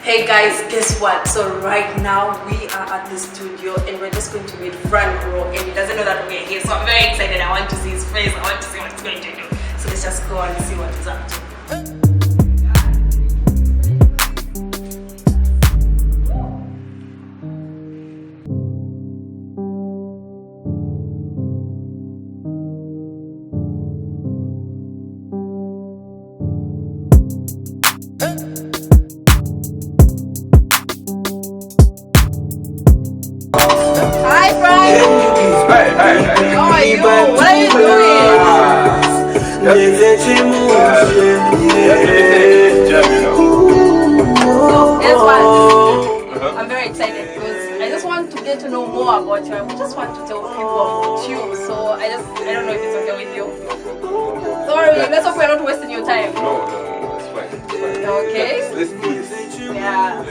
Hey guys, guess what? So right now we are at the studio and we're just going to meet front row, and he doesn't know that we're here, so I'm very excited. I want to see his face. I want to see what he's going to do. So let's just go and see what he's up to. I'm very excited because I just want to get to know more about you. I just want to tell people about you. So I don't know if it's okay with you. Sorry, let's hope we're not wasting your time. No, it's fine. It's fine. Okay. Let's do this. Yeah.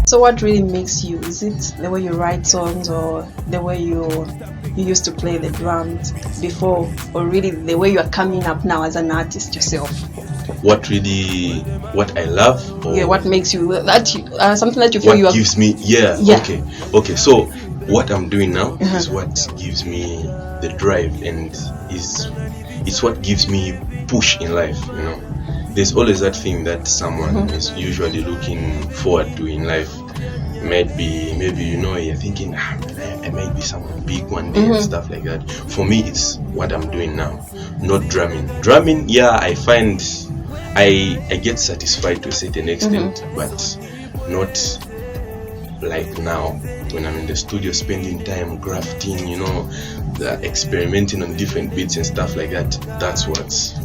So what really makes you? Is it the way you write songs, or the way you used to play the drums before, or really the way you are coming up now as an artist yourself? What I love? Or yeah, what makes you something that you feel what you are... gives me? Yeah. Okay. So what I'm doing now is what gives me the drive, and it's what gives me push in life. You know, there's always that thing that someone is usually looking forward to in life. Maybe you're thinking I might be someone big one day and stuff like that. For me, it's what I'm doing now, not drumming. Yeah, I find I get satisfied to a certain extent, but not like now when I'm in the studio spending time grafting, experimenting on different beats and stuff like that. That's what's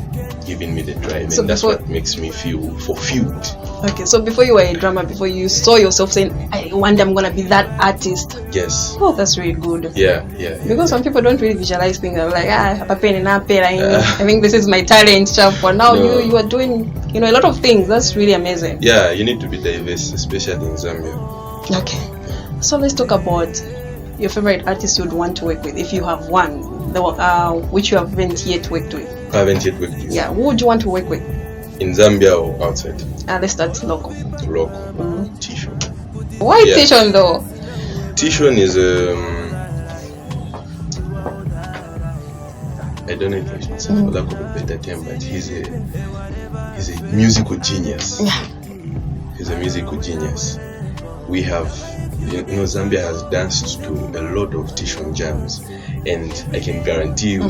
giving me the drive, and that's what makes me feel fulfilled. Okay, so before you were a drummer, before you saw yourself saying, one day I'm gonna be that artist. Yes. Oh, that's really good. Yeah. Because some people don't really visualize things. They're like, I think this is my talent stuff. But now you are doing, a lot of things. That's really amazing. Yeah, you need to be diverse, especially in Zambia. Okay, so let's talk about your favorite artist you'd want to work with, if you have one, which you haven't yet worked with. I haven't yet worked with. Yeah, who would you want to work with? In Zambia or outside? Let's start local. Tishon. Why Tishon though? Tishon is I don't know if I should say for lack of a better term, but he's a musical genius. Yeah. He's a musical genius. We have, Zambia has danced to a lot of Tishon jams, and I can guarantee you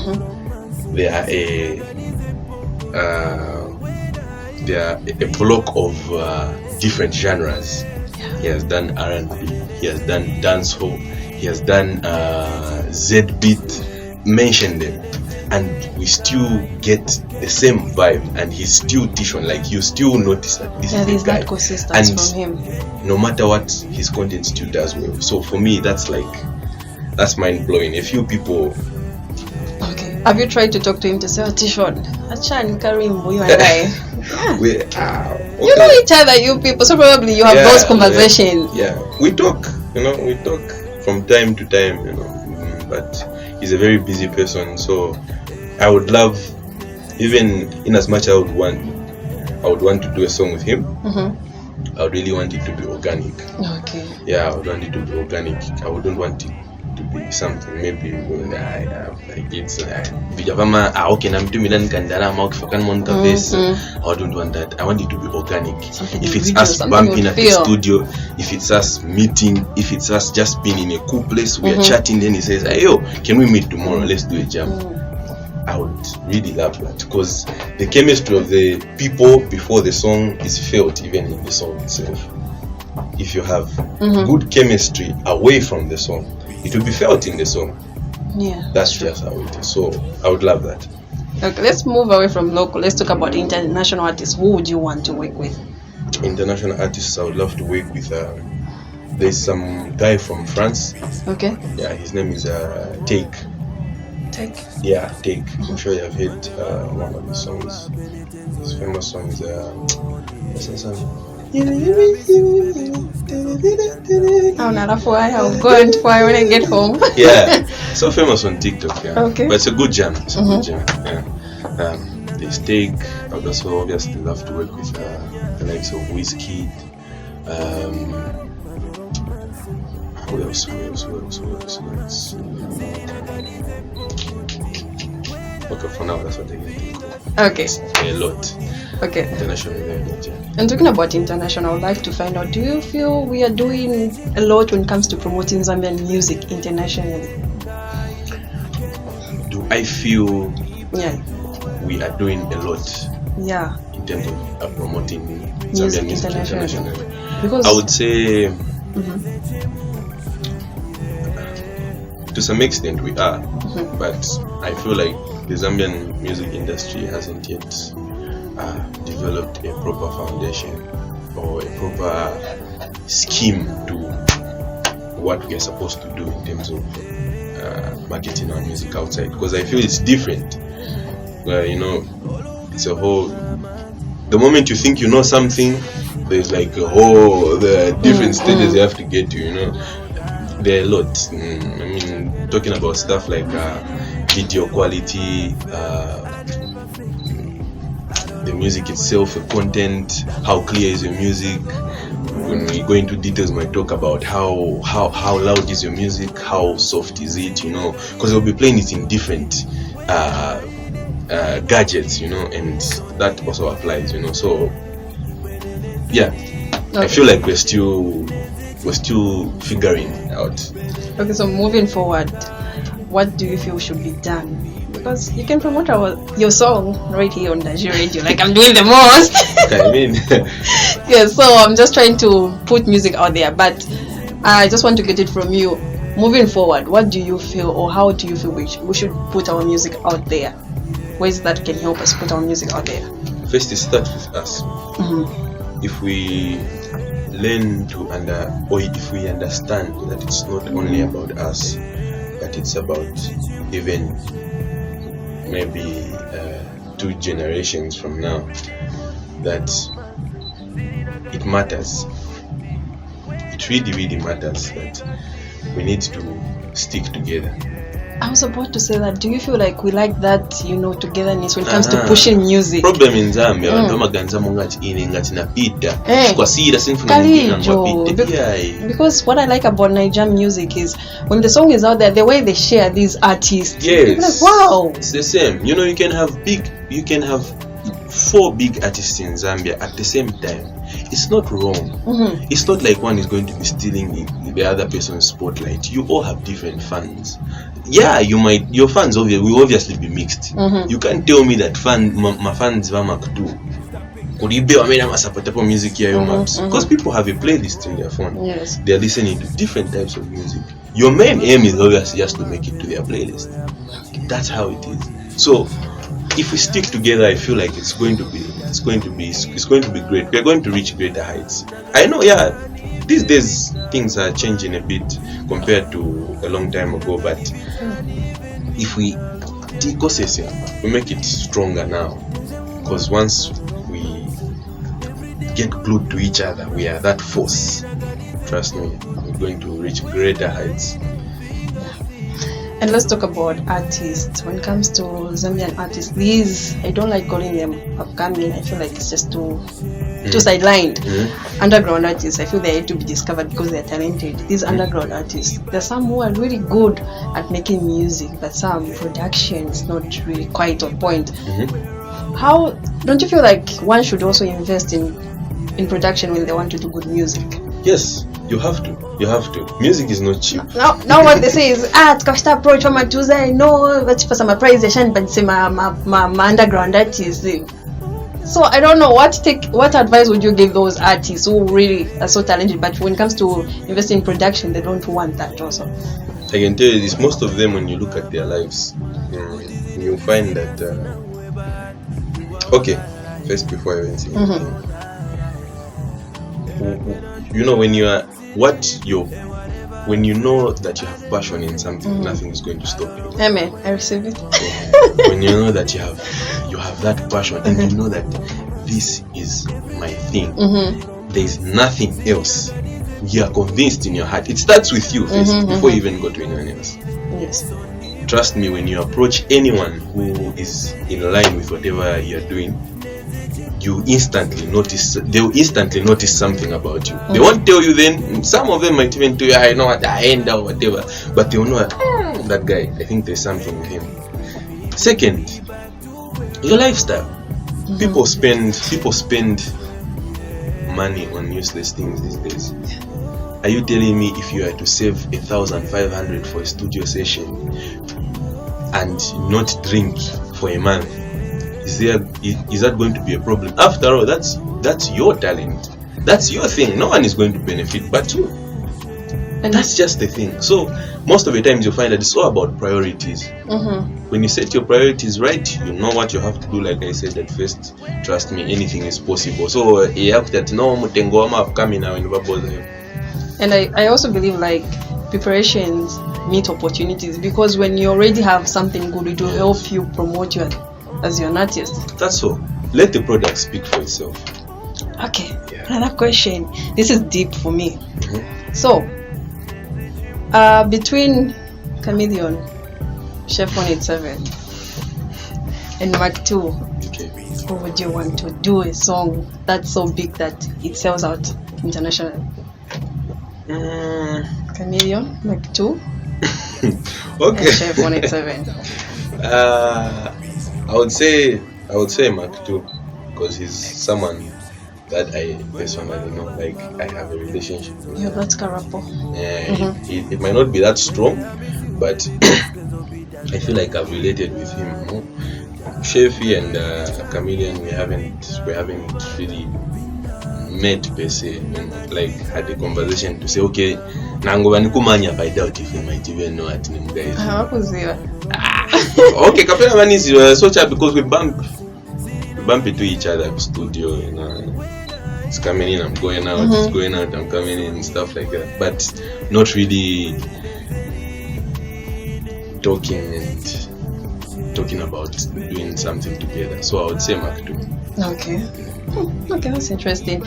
they are a block of different genres. Yeah. He has done R&B, he has done dancehall, he has done Z-beat, mention them, and we still get the same vibe, and he's still Tishon. Like, you still notice that this is the guy, that consistency and from him. No matter what, his content still does well. So for me, that's mind blowing. A few people. Okay. Have you tried to talk to him to say, Tishon, Achan, Karim, you and I? You know each other, you people. So probably you have those conversations. Yeah. We talk. We talk from time to time. But he's a very busy person. So I would love, even in as much I would want to do a song with him. I would really want it to be organic. Okay. Yeah, I would want it to be organic. I wouldn't want it to be something maybe it's I don't want that. I want it to be organic. If it's us bumping at the studio, if it's us meeting, if it's us just being in a cool place, we are chatting, then he says, hey yo, can we meet tomorrow? Let's do a jam. I would really love that, because the chemistry of the people before the song is felt even in the song itself. If you have good chemistry away from the song, it will be felt in the song. Yeah, that's just how it is. So I would love that. Okay, let's move away from local. Let's talk about international artists. Who would you want to work with? International artists, I would love to work with. There's some guy from France. Okay. Yeah, his name is Take. Take? Yeah, Take. I'm sure you have heard one of his songs. His famous song is what's that song? I'll go and fly when I get home. Yeah, so famous on TikTok. Yeah, Okay. but it's a good jam. It's a good jam. Yeah. They Steak. I would also obviously love to work with the likes of Wizkid. Who else? Okay, for now that's what I get. Okay. A lot. Okay. International level. And talking about international, I'd like to find out, do you feel we are doing a lot when it comes to promoting Zambian music internationally? Do I feel Yeah. we are doing a lot Yeah. in terms of promoting Music Zambian music internationally. internationally? Because I would say to some extent we are, but I feel like the Zambian music industry hasn't yet developed a proper foundation or a proper scheme to what we are supposed to do in terms of marketing our music outside, because I feel it's different. It's a whole. The moment you think you know something, there's like a whole the different stages you have to get to. There are a lot. I mean, talking about stuff like video quality, the music itself, the content, how clear is your music. When we go into details, we might talk about how loud is your music, how soft is it, because we'll be playing it in different gadgets, and that also applies, So yeah, okay. I feel like we're still figuring out. Okay, so moving forward, what do you feel should be done? Because you can promote your song right here on Dj Radio, like I'm doing the most. I mean, yeah. So I'm just trying to put music out there, but I just want to get it from you. Moving forward, what do you feel, or how do you feel we should put our music out there? Ways that can help us put our music out there. First, it starts with us. If we learn to or if we understand that it's not only about us, but it's about even maybe 2 generations from now, that it matters. It really matters that we need to stick together. I was about to say that. Do you feel like we like that, togetherness when it comes to pushing music? Problem in Zambia, because what I like about Nigerian music is when the song is out there, the way they share these artists. Yes. Like, wow. It's the same. You can have 4 big artists in Zambia at the same time. It's not wrong. It's not like one is going to be stealing the other person's spotlight. You all have different fans. Yeah, your fans will obviously be mixed. You can't tell me that my fans vamak too. Music here, because people have a playlist in their phone. Yes. They are listening to different types of music. Your main aim is obviously just to make it to their playlist. That's how it is. So if we stick together, I feel like it's going to be great. We are going to reach greater heights. I know, these days things are changing a bit compared to a long time ago, but if we make it stronger now, because once we get glued to each other, we are that force. Trust me, we're going to reach greater heights. And let's talk about artists. When it comes to Zambian artists, these, I don't like calling them upcoming. I feel like it's just too sidelined. Underground artists, I feel they need to be discovered because they're talented. These underground artists, there's some who are really good at making music, but some production is not really quite on point. How don't you feel like one should also invest in production when they want to do good music? Yes, you have to. Music is not cheap. Now what they say is tukashita approach from a Tuesday. No, but for some appraisation, but say my underground artists. So I don't know what advice would you give those artists who really are so talented, but when it comes to investing in production, they don't want that also. I can tell you this: most of them, when you look at their lives, you find that. Okay, first before I even say anything, when you know that you have passion in something, nothing is going to stop you. Amen. I receive it. When you know that you have that passion, and you know that this is my thing, there is nothing else you are convinced in your heart. It starts with you first before you even go to anyone else. Yes. Trust me, when you approach anyone who is in line with whatever you're doing, they'll instantly notice something about you. They won't tell you then. Some of them might even tell you, I know at the end or whatever, but they'll know that guy, I think there's something with him. Second, your lifestyle. People spend money on useless things these days. Are you telling me if you are to save 1,500 for a studio session and not drink for a month, is that going to be a problem? After all, that's your talent, that's your thing. No one is going to benefit but you, and that's just the thing. So most of the times you find that it's all about priorities. When you set your priorities right, you know what you have to do. Like I said at first, trust me, anything is possible. So you have that no mutengo ama coming now in bubble. And I also believe like preparations meet opportunities, because when you already have something good, it will help you promote you as an artist. That's all. Let the product speak for itself. Okay. Another question. This is deep for me. So, between Chameleon, Chef 187, and Mark 2, who would you want to do a song that's so big that it sells out internationally? Chameleon, Mark 2, okay. and Chef 187. I would say Mark 2, because he's someone that I personally know. Like, I have a relationship with. Yeah, that's Karapo. It might not be that strong, but I feel like I've related with him. Shefi and Chameleon, we haven't really met per se, and like had a conversation to say, okay, nango nikumanya, I doubt if you might even know at name guys. Okay, Kapela man is such a, because we bump into each other at studio, you know. It's coming in, I'm going out, it's going out, I'm coming in, stuff like that. But not really talking about doing something together. So I would say Mark 2. Okay. Okay, that's interesting.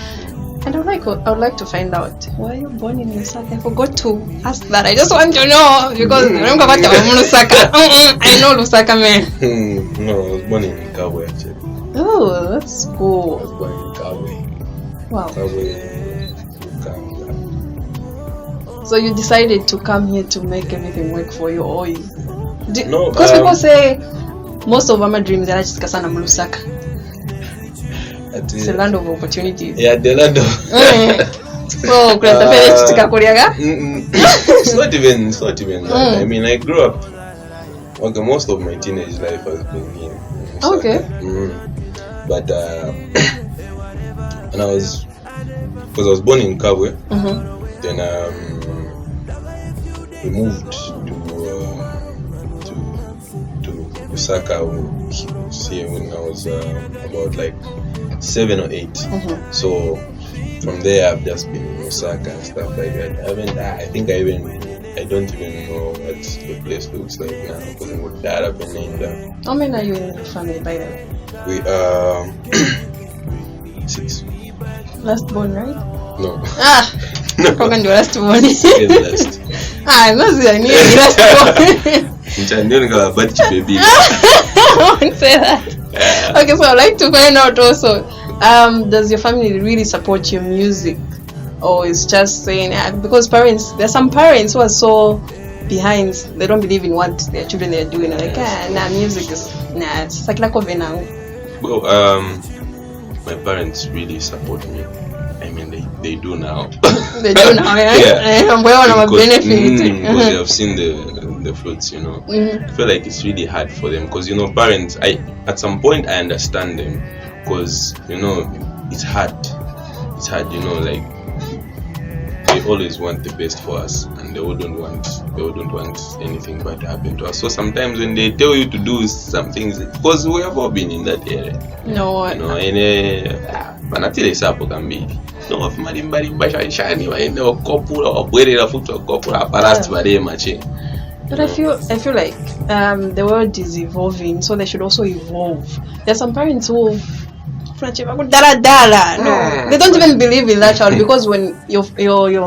And I would like to find out, why are you born in Lusaka? I forgot to ask that. I just want to know, because I don't go back to Lusaka. I know Lusaka, man. No, I was born in Kabwe actually. Oh, that's cool. I was born in Kabwe. Wow. Kabwe. So you decided to come here to make everything work for you, or no? Because people say most of our dreams are just Kasana Lusaka. It's a land of opportunities. Yeah, the land of. So, it's not even that. I mean, I grew up. Okay, most of my teenage life has been here. Okay. But when I was born in Kabwe, then we moved to Lusaka when I was about like 7 or 8. So from there I've just been in Osaka and stuff like that. I don't even know what the place looks like now, because I'm with dad up and How many are you in the family, by the way? We are 6. Last born, right? No. No. How can you last born? Last. I'm not saying last born. Baby. I won't say that. Okay, so I'd like to find out also, does your family really support your music, or is just saying, because there's some parents who are so behind, they don't believe in what their children are doing, like, music is, it's like now. Well, my parents really support me. I mean, they do now. They do now, yeah. Because they have seen the fruits, you know. I feel like it's really hard for them, because, you know, parents, at some point I understand them, because, you know, it's hard, you know, like, they always want the best for us, and they wouldn't want anything bad to happen to us. So sometimes when they tell you to do some things, because we have all been in that area, no, you know, and banatile sapo kambili no of malimba shani waende wakopula wabwerera futhi wakopula aparast bare mache. But I feel like the world is evolving, so they should also evolve. There's some parents who Dara dara. No, they don't even believe in that child because when your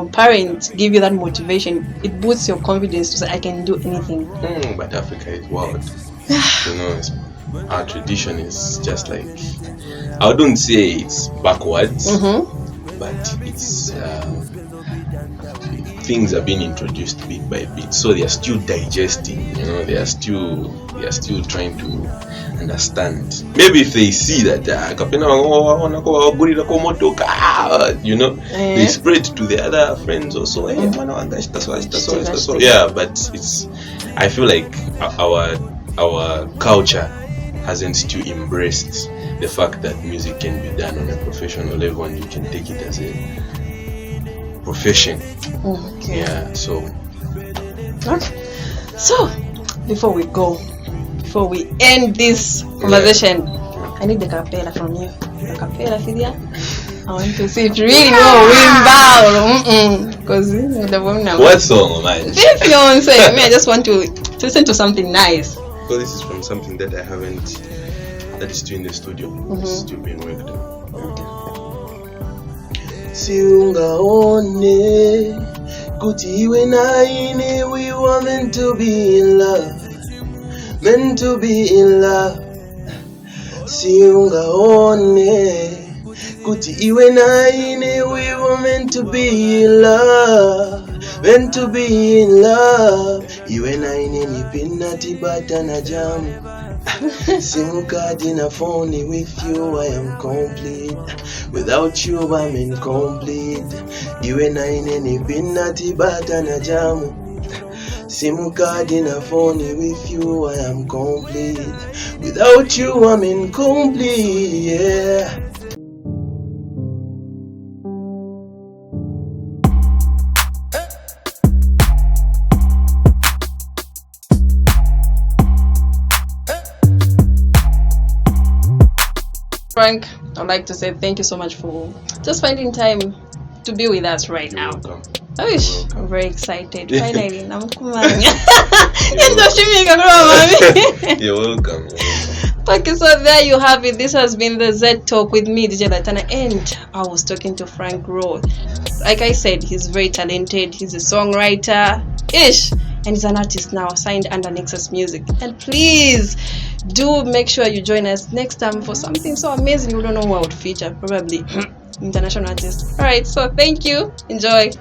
parents give you that motivation, it boosts your confidence to say I can do anything. But Africa is wild. You know, our tradition is just like, I wouldn't say it's backwards, but it's things are being introduced bit by bit, so they are still digesting. You know, they are still trying to understand. Maybe if they see that you know, they spread to the other friends also. Yeah, but it's, I feel like our culture hasn't still embraced the fact that music can be done on a professional level and you can take it as a profession. Okay. Yeah, so okay. So before we end this conversation, I need the capella from you. The capella, Fidia. I want to see it really well, because you know the woman. What song, man? If you want to say, I just want to listen to something nice. So this is from something that I haven't, that is still in the studio. It's still being worked on. Siungaone kuti iwe na ine, we were meant to be in love, meant to be in love. Siungaone kuti iwe na ine, we were meant to be in love, meant to be in love. Iwe na ine ni pina tibata na jamu. SIM card in a phone, with you I am complete. Without you I'm incomplete. Iwe na ine ni pina tibata na jamu. SIM card in a phone, with you I am complete. Without you I'm incomplete, yeah. Frank, I'd like to say thank you so much for just finding time to be with us right now. I'm very excited. Finally, You're welcome. Okay, so there you have it. This has been the Z Talk with me, DJ Latana, and I was talking to Frank Rowe. Like I said, he's very talented. He's a songwriter, and he's an artist now, signed under Nexus Music. And please do make sure you join us next time for something so amazing. You don't know who I would feature, probably international artist. All right, so thank you. Enjoy.